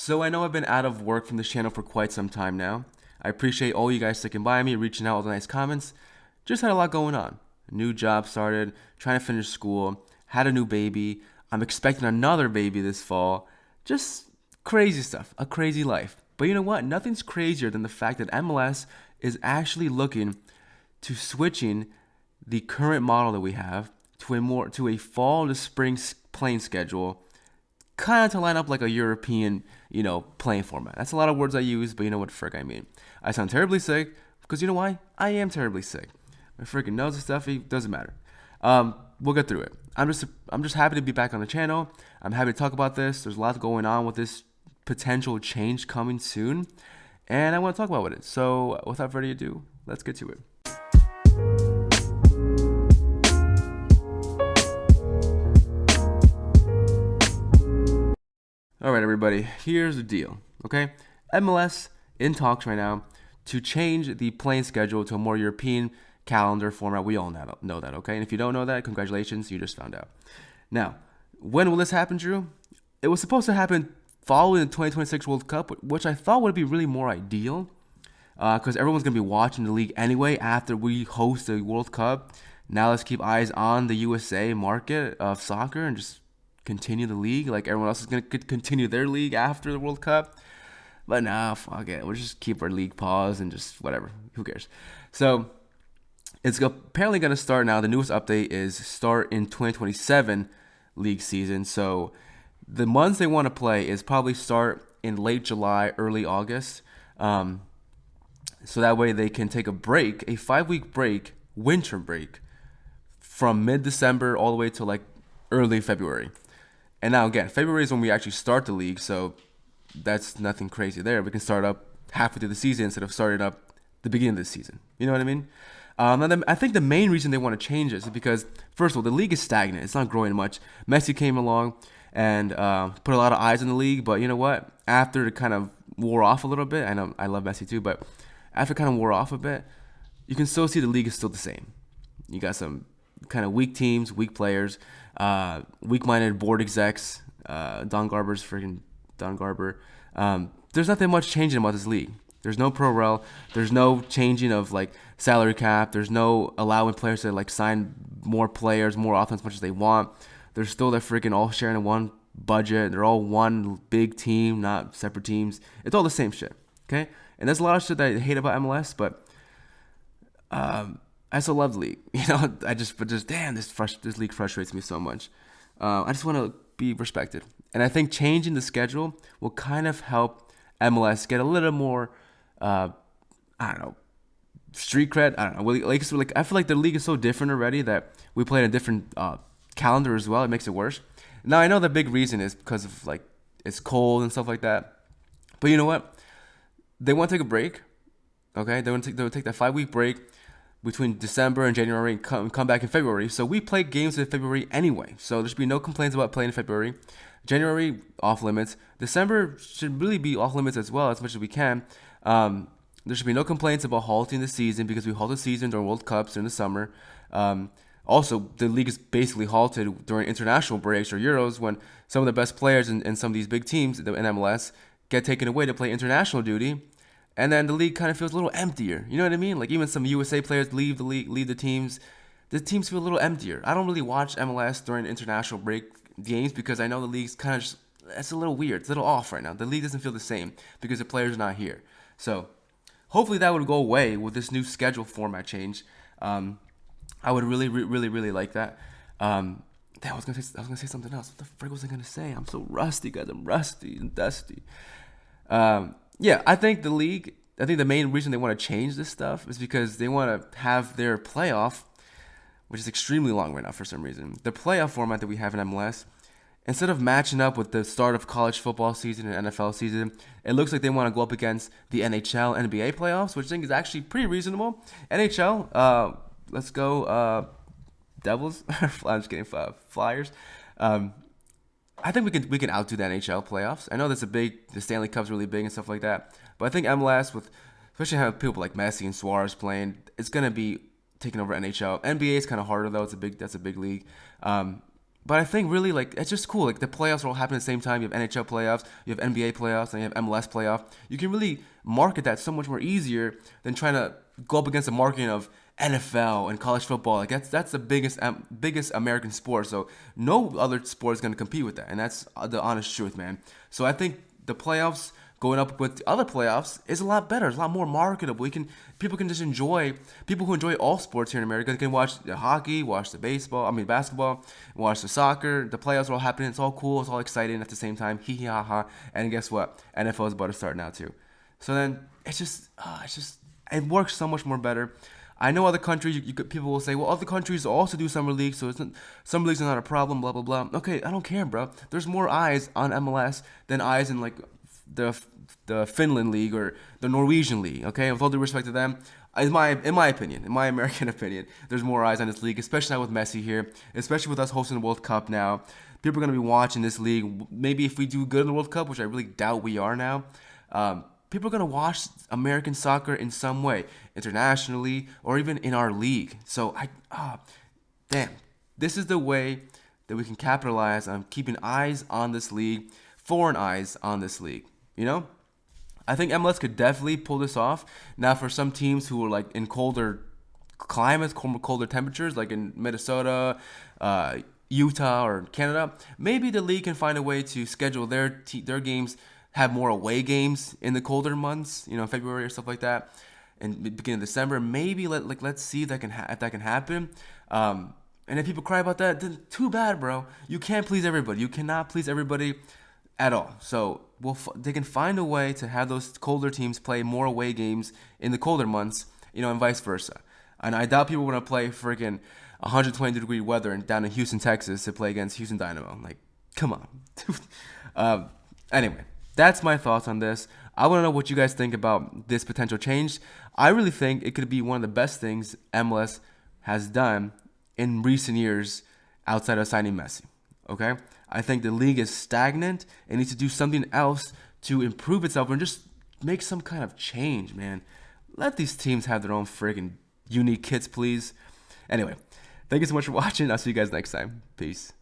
So I know I've been out of work from this channel for quite some time now. I appreciate all you guys sticking by me, reaching out with nice comments. Just had a lot going on. A new job started, trying to finish school, had a new baby. I'm expecting another baby this fall. Just crazy stuff, a crazy life. But you know what? Nothing's crazier than the fact that MLS is actually looking to switching the current model that we have to a fall to spring playing schedule, kind of to line up like a European, playing format. That's a lot of words I use, but you know what the frick I mean. I sound terribly sick because you know why? I am terribly sick. My freaking nose is stuffy. Doesn't matter. We'll get through it. I'm just happy to be back on the channel. I'm happy to talk about this. There's a lot going on with this potential change coming soon, and I want to talk about it. So without further ado, let's get to it. All right, everybody, here's the deal, okay? MLS in talks right now to change the playing schedule to a more European calendar format. We all know that, okay? And if you don't know that, congratulations, you just found out. Now, when will this happen, Drew? It was supposed to happen following the 2026 World Cup, which I thought would be really more ideal because everyone's going to be watching the league anyway after we host the World Cup. Now let's keep eyes on the USA market of soccer and just continue the league like everyone else is going to continue their league after the World Cup. But nah, fuck it. We'll just keep our league paused and just whatever. Who cares? So it's apparently going to start now. The newest update is start in 2027 league season. So the months they want to play is probably start in late July, early August. So that way they can take a break, a 5-week break, winter break, from mid-December all the way to like early February. And now again, February is when we actually start the league, so that's nothing crazy there. We can start up halfway through the season instead of starting up the beginning of the season. You know what I mean? And then I think the main reason they want to change this is because, first of all, the league is stagnant. It's not growing much. Messi came along and put a lot of eyes on the league, but you know what? After it kind of wore off a little bit, I know I love Messi too, but after it kind of wore off a bit, you can still see the league is still the same. You got some kind of weak teams, weak players, weak-minded board execs. Don Garber. There's nothing much changing about this league. There's no pro rel. There's no changing of like salary cap. There's no allowing players to like sign more players more often as much as they want. They're still freaking all sharing one budget. They're all one big team, not separate teams. It's all the same shit. Okay, and there's a lot of shit that I hate about MLS, but I still love the league. Damn, this league frustrates me so much. I just want to be respected, and I think changing the schedule will kind of help MLS get a little more, street cred. I don't know. Like I feel like the league is so different already that we play in a different calendar as well. It makes it worse. Now I know the big reason is because of like it's cold and stuff like that, but you know what? They want to take a break. Okay, they want to take that 5-week break between December and January and come back in February. So we play games in February anyway. So there should be no complaints about playing in February. January, off limits. December should really be off limits as well, as much as we can. There should be no complaints about halting the season because we halt the season during World Cups during the summer. Also, the league is basically halted during international breaks or Euros when some of the best players in some of these big teams in MLS get taken away to play international duty. And then the league kind of feels a little emptier. You know what I mean? Like even some USA players leave the league, leave the teams. The teams feel a little emptier. I don't really watch MLS during international break games because I know the league's kind of just, it's a little weird. It's a little off right now. The league doesn't feel the same because the players are not here. So hopefully that would go away with this new schedule format change. I would really, really, really like that. Damn, I was gonna say something else. What the frick was I gonna say? I'm so rusty, guys. I'm rusty and dusty. Yeah, I think the main reason they want to change this stuff is because they want to have their playoff, which is extremely long right now for some reason. The playoff format that we have in MLS, instead of matching up with the start of college football season and NFL season, it looks like they want to go up against the NHL, NBA playoffs, which I think is actually pretty reasonable. NHL, let's go Devils. I'm just kidding, Flyers. I think we can outdo the NHL playoffs. I know the Stanley Cup's really big and stuff like that, but I think MLS, with especially having people like Messi and Suarez playing, it's gonna be taking over NHL. NBA is kind of harder though. That's a big league. But I think really like it's just cool. Like the playoffs are all happening at the same time. You have NHL playoffs, you have NBA playoffs, and you have MLS playoff. You can really market that so much more easier than trying to go up against the marketing of NFL and college football. Like that's the biggest American sport. So no other sport is going to compete with that, and that's the honest truth, man. So I think the playoffs going up with other playoffs is a lot better. It's a lot more marketable. People can just enjoy. People who enjoy all sports here in America, they can watch the hockey, watch the basketball, watch the soccer. The playoffs are all happening. It's all cool. It's all exciting at the same time. Hee hee ha ha. And guess what? NFL is about to start now too. So then it works so much more better. I know other countries. People will say, well, other countries also do summer leagues, so summer leagues are not a problem. Blah blah blah. Okay, I don't care, bro. There's more eyes on MLS than eyes in like the Finland league or the Norwegian league. Okay, with all due respect to them, in my opinion, in my American opinion, there's more eyes on this league, especially now with Messi here, especially with us hosting the World Cup now. People are gonna be watching this league. Maybe if we do good in the World Cup, which I really doubt we are now. People are going to watch American soccer in some way, internationally or even in our league. So, damn, this is the way that we can capitalize on keeping eyes on this league, foreign eyes on this league. You know, I think MLS could definitely pull this off. Now, for some teams who are like in colder climates, colder temperatures, like in Minnesota, Utah, or Canada, maybe the league can find a way to schedule their games, have more away games in the colder months, February or stuff like that, and beginning of December. Maybe let's see if that can happen. And if people cry about that, then too bad, bro. You can't please everybody. You cannot please everybody at all. So they can find a way to have those colder teams play more away games in the colder months, and vice versa. And I doubt people are gonna play freaking 120-degree weather and down in Houston, Texas, to play against Houston Dynamo. Like, come on. Anyway. That's my thoughts on this. I want to know what you guys think about this potential change. I really think it could be one of the best things MLS has done in recent years outside of signing Messi. Okay? I think the league is stagnant. It needs to do something else to improve itself and just make some kind of change, man. Let these teams have their own friggin' unique kits, please. Anyway, thank you so much for watching. I'll see you guys next time. Peace.